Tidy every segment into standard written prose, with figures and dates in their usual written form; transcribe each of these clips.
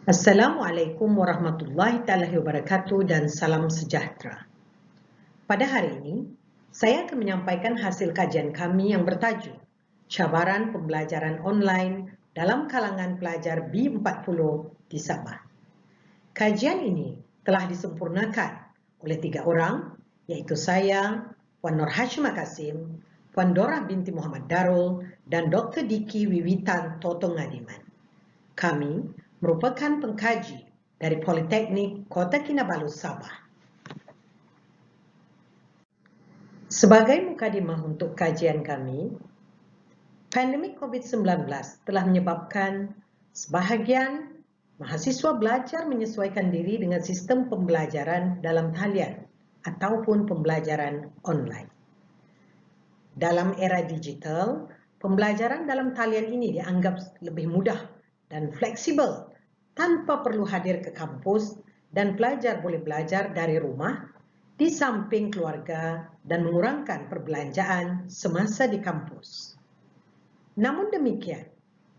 Assalamualaikum warahmatullahi wabarakatuh dan salam sejahtera. Pada hari ini, saya akan menyampaikan hasil kajian kami yang bertajuk Cabaran Pembelajaran Online dalam kalangan pelajar B40 di Sabah. Kajian ini telah disempurnakan oleh 3 orang, yaitu saya, Puan Nur Hashimah Kasim, Puan Dora binti Muhammad Darul, dan Dr. Diki Wiwitan Toto Ngadiman. Kami merupakan pengkaji dari Politeknik Kota Kinabalu, Sabah. Sebagai mukadimah untuk kajian kami, pandemik COVID-19 telah menyebabkan sebahagian mahasiswa belajar menyesuaikan diri dengan sistem pembelajaran dalam talian ataupun pembelajaran online. Dalam era digital, pembelajaran dalam talian ini dianggap lebih mudah dan fleksibel tanpa perlu hadir ke kampus dan pelajar boleh belajar dari rumah di samping keluarga dan mengurangkan perbelanjaan semasa di kampus. Namun demikian,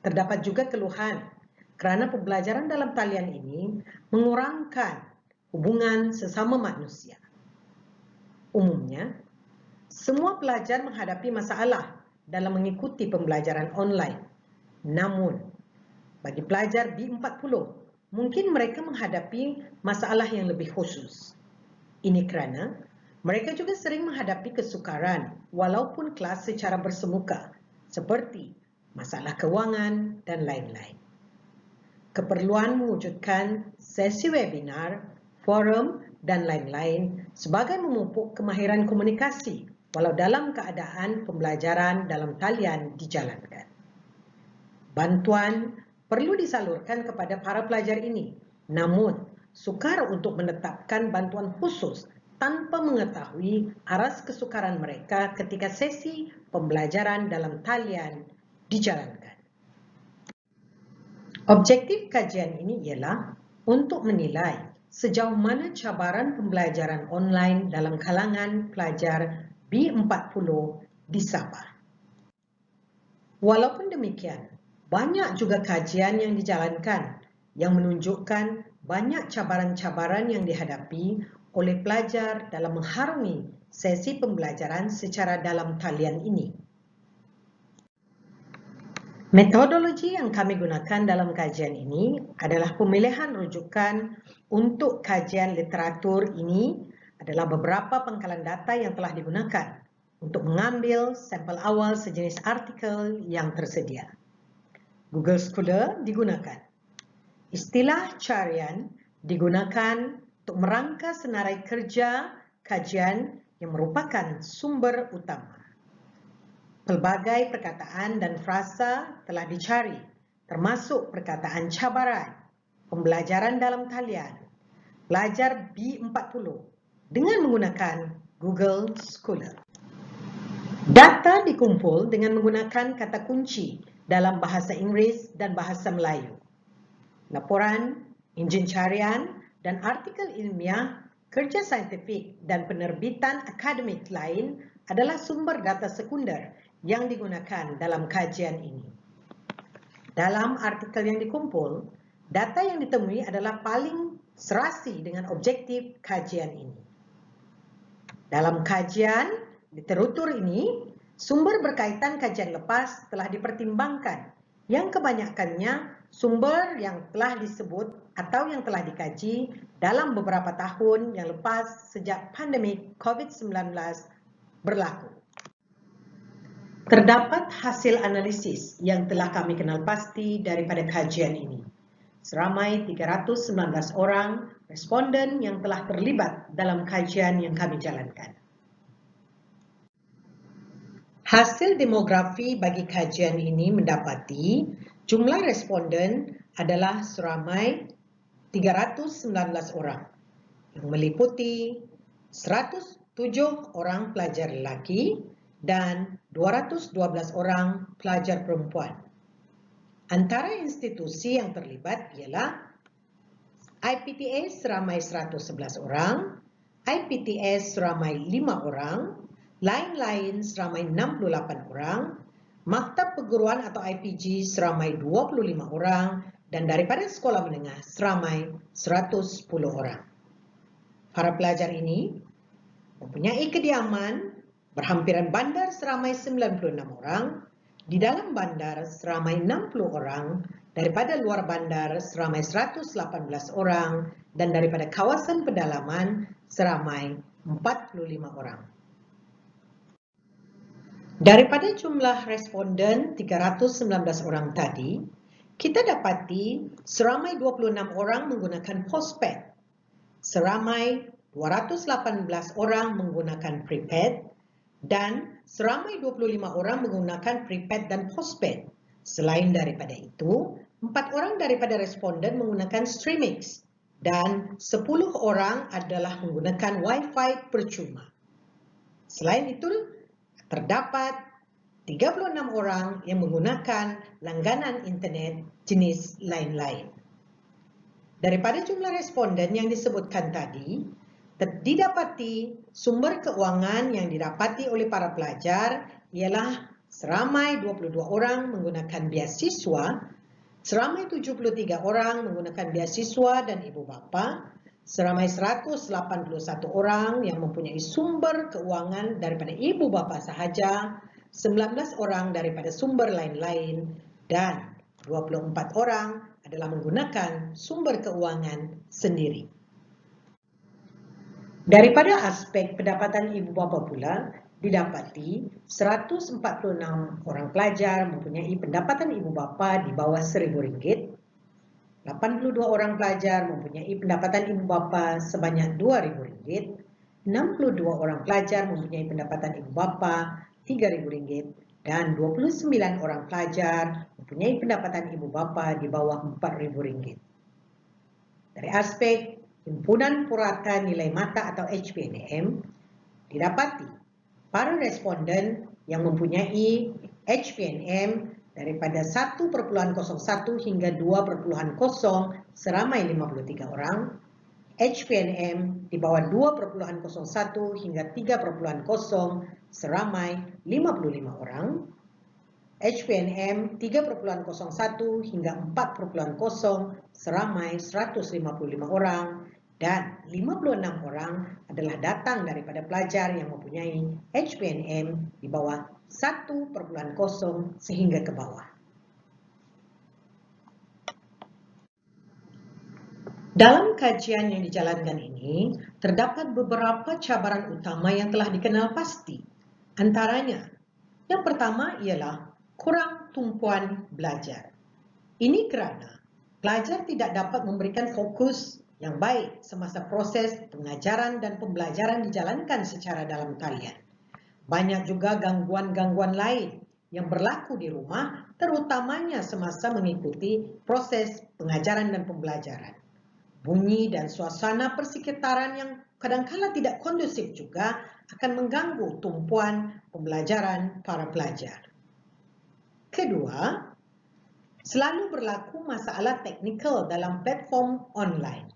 terdapat juga keluhan kerana pembelajaran dalam talian ini mengurangkan hubungan sesama manusia. Umumnya, semua pelajar menghadapi masalah dalam mengikuti pembelajaran online. Namun, bagi pelajar B40, mungkin mereka menghadapi masalah yang lebih khusus. Ini kerana mereka juga sering menghadapi kesukaran walaupun kelas secara bersemuka, seperti masalah kewangan dan lain-lain. Keperluan mewujudkan sesi webinar, forum, dan lain-lain sebagai memupuk kemahiran komunikasi walau dalam keadaan pembelajaran dalam talian dijalankan. Bantuan perlu disalurkan kepada para pelajar ini, namun sukar untuk menetapkan bantuan khusus tanpa mengetahui aras kesukaran mereka ketika sesi pembelajaran dalam talian dijalankan. Objektif kajian ini ialah untuk menilai sejauh mana cabaran pembelajaran online dalam kalangan pelajar B40 di Sabah. Walaupun demikian, banyak juga kajian yang dijalankan yang menunjukkan banyak cabaran-cabaran yang dihadapi oleh pelajar dalam mengharungi sesi pembelajaran secara dalam talian ini. Metodologi yang kami gunakan dalam kajian ini adalah pemilihan rujukan untuk kajian literatur ini adalah beberapa pangkalan data yang telah digunakan untuk mengambil sampel awal sejenis artikel yang tersedia. Google Scholar digunakan. Istilah carian digunakan untuk merangka senarai kerja kajian yang merupakan sumber utama. Pelbagai perkataan dan frasa telah dicari, termasuk perkataan cabaran, pembelajaran dalam talian, pelajar B40 dengan menggunakan Google Scholar. Data dikumpul dengan menggunakan kata kunci dalam bahasa Inggeris dan bahasa Melayu. Laporan, enjin carian, dan artikel ilmiah, kerja saintifik, dan penerbitan akademik lain adalah sumber data sekunder yang digunakan dalam kajian ini. Dalam artikel yang dikumpul, data yang ditemui adalah paling serasi dengan objektif kajian ini. Dalam kajian literatur ini, sumber berkaitan kajian lepas telah dipertimbangkan, yang kebanyakannya sumber yang telah disebut atau yang telah dikaji dalam beberapa tahun yang lepas sejak pandemik COVID-19 berlaku. Terdapat hasil analisis yang telah kami kenal pasti daripada kajian ini. Seramai 319 orang responden yang telah terlibat dalam kajian yang kami jalankan. Hasil demografi bagi kajian ini mendapati jumlah responden adalah seramai 319 orang yang meliputi 107 orang pelajar lelaki dan 212 orang pelajar perempuan. Antara institusi yang terlibat ialah IPTS seramai 111 orang, IPTS seramai 5 orang, lain-lain seramai 68 orang, Maktab Perguruan atau IPG seramai 25 orang, dan daripada sekolah menengah seramai 110 orang. Para pelajar ini mempunyai kediaman berhampiran bandar seramai 96 orang, di dalam bandar seramai 60 orang, daripada luar bandar seramai 118 orang, dan daripada kawasan pedalaman seramai 45 orang. Daripada jumlah responden 319 orang tadi, kita dapati seramai 26 orang menggunakan postpaid, seramai 218 orang menggunakan prepaid, dan seramai 25 orang menggunakan prepaid dan postpaid. Selain daripada itu, 4 orang daripada responden menggunakan Streamix dan 10 orang adalah menggunakan Wi-Fi percuma. Selain itu, terdapat 36 orang yang menggunakan langganan internet jenis lain-lain. Daripada jumlah responden yang disebutkan tadi, didapati sumber keuangan yang didapati oleh para pelajar ialah seramai 22 orang menggunakan beasiswa, seramai 73 orang menggunakan beasiswa dan ibu bapa, seramai 181 orang yang mempunyai sumber keuangan daripada ibu bapa sahaja, 19 orang daripada sumber lain-lain, dan 24 orang adalah menggunakan sumber keuangan sendiri. Daripada aspek pendapatan ibu bapa pula, didapati 146 orang pelajar mempunyai pendapatan ibu bapa di bawah RM1,000, 82 orang pelajar mempunyai pendapatan ibu bapa sebanyak RM2,000, 62 orang pelajar mempunyai pendapatan ibu bapa RM3,000, dan 29 orang pelajar mempunyai pendapatan ibu bapa di bawah RM4,000. Dari aspek Himpunan Purata Nilai Mata atau HPNM, didapati para responden yang mempunyai HPNM daripada 1,01 hingga 2,0 seramai 53 orang, HPNM di bawah 2,01 hingga 3,0 seramai 55 orang, HPNM 3,01 hingga 4,0 seramai 155 orang, dan 56 orang adalah datang daripada pelajar yang mempunyai HPNM di bawah 1,0 sehingga ke bawah. Dalam kajian yang dijalankan ini, terdapat beberapa cabaran utama yang telah dikenal pasti. Antaranya, yang pertama ialah kurang tumpuan belajar. Ini kerana pelajar tidak dapat memberikan fokus yang baik semasa proses pengajaran dan pembelajaran dijalankan secara dalam talian. Banyak juga gangguan-gangguan lain yang berlaku di rumah, terutamanya semasa mengikuti proses pengajaran dan pembelajaran. Bunyi dan suasana persekitaran yang kadangkala tidak kondusif juga akan mengganggu tumpuan pembelajaran para pelajar. Kedua, selalu berlaku masalah teknikal dalam platform online.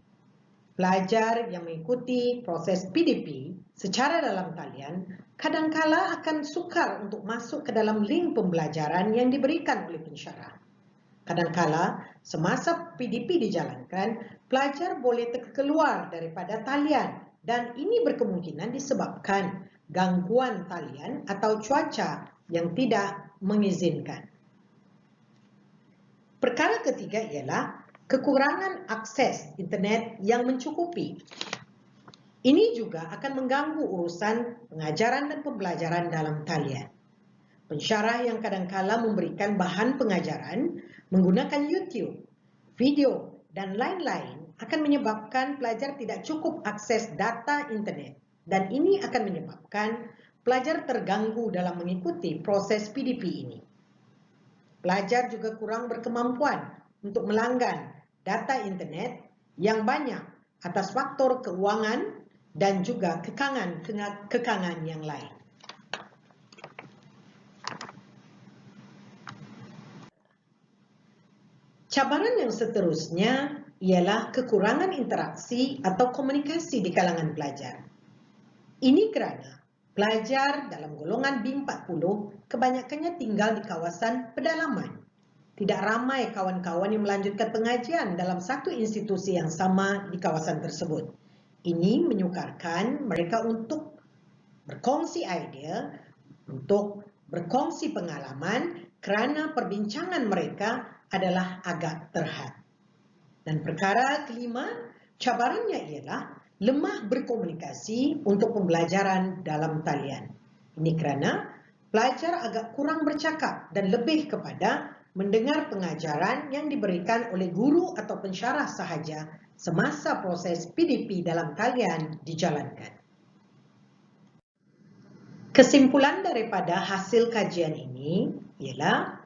Pelajar yang mengikuti proses PDP secara dalam talian kadangkala akan sukar untuk masuk ke dalam link pembelajaran yang diberikan oleh pensyarah. Kadangkala semasa PDP dijalankan, pelajar boleh terkeluar daripada talian dan ini berkemungkinan disebabkan gangguan talian atau cuaca yang tidak mengizinkan. Perkara ketiga ialah kekurangan akses internet yang mencukupi. Ini juga akan mengganggu urusan pengajaran dan pembelajaran dalam talian. Pensyarah yang kadangkala memberikan bahan pengajaran menggunakan YouTube, video, dan lain-lain akan menyebabkan pelajar tidak cukup akses data internet dan ini akan menyebabkan pelajar terganggu dalam mengikuti proses PDP ini. Pelajar juga kurang berkemampuan untuk melanggan data internet yang banyak atas faktor keuangan dan juga kekangan yang lain. Cabaran yang seterusnya ialah kekurangan interaksi atau komunikasi di kalangan pelajar. Ini kerana pelajar dalam golongan B40 kebanyakannya tinggal di kawasan pedalaman. tidak ramai kawan-kawan yang melanjutkan pengajian dalam satu institusi yang sama di kawasan tersebut. Ini menyukarkan mereka untuk berkongsi idea, untuk berkongsi pengalaman kerana perbincangan mereka adalah agak terhad. Dan perkara kelima, cabarannya ialah lemah berkomunikasi untuk pembelajaran dalam talian. Ini kerana pelajar agak kurang bercakap dan lebih kepada mendengar pengajaran yang diberikan oleh guru atau pensyarah sahaja semasa proses PDP dalam talian dijalankan. Kesimpulan daripada hasil kajian ini ialah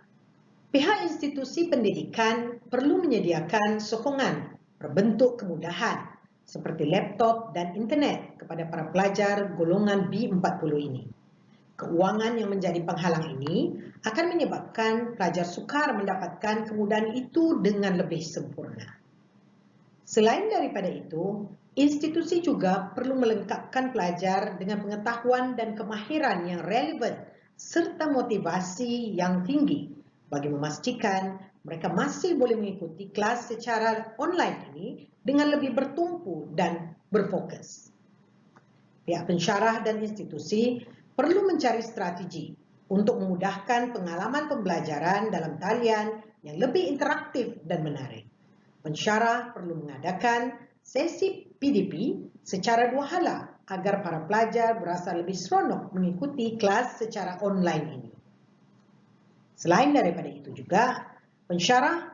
pihak institusi pendidikan perlu menyediakan sokongan berbentuk kemudahan seperti laptop dan internet kepada para pelajar golongan B40 ini. Keuangan yang menjadi penghalang ini akan menyebabkan pelajar sukar mendapatkan kemudahan itu dengan lebih sempurna. Selain daripada itu, institusi juga perlu melengkapkan pelajar dengan pengetahuan dan kemahiran yang relevan serta motivasi yang tinggi bagi memastikan mereka masih boleh mengikuti kelas secara online ini dengan lebih bertumpu dan berfokus. Pihak pensyarah dan institusi perlu mencari strategi untuk memudahkan pengalaman pembelajaran dalam talian yang lebih interaktif dan menarik. Pensyarah perlu mengadakan sesi PDP secara dua hala agar para pelajar berasa lebih seronok mengikuti kelas secara online ini. Selain daripada itu juga, pensyarah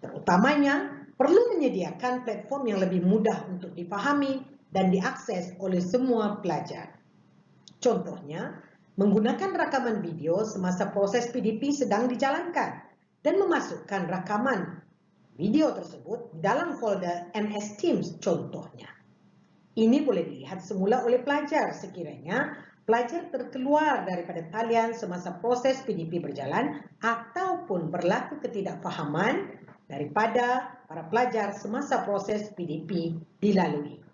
terutamanya perlu menyediakan platform yang lebih mudah untuk difahami dan diakses oleh semua pelajar. Contohnya, menggunakan rakaman video semasa proses PDP sedang dijalankan dan memasukkan rakaman video tersebut dalam folder MS Teams contohnya. Ini boleh dilihat semula oleh pelajar sekiranya pelajar terkeluar daripada talian semasa proses PDP berjalan ataupun berlaku ketidakfahaman daripada para pelajar semasa proses PDP dilalui.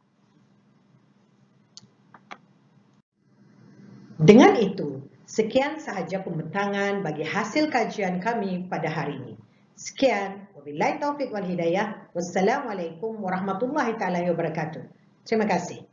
Dengan itu, sekian sahaja pembentangan bagi hasil kajian kami pada hari ini. Sekian, wabillahi taufiq wal hidayah. Wassalamualaikum warahmatullahi taala wabarakatuh. Terima kasih.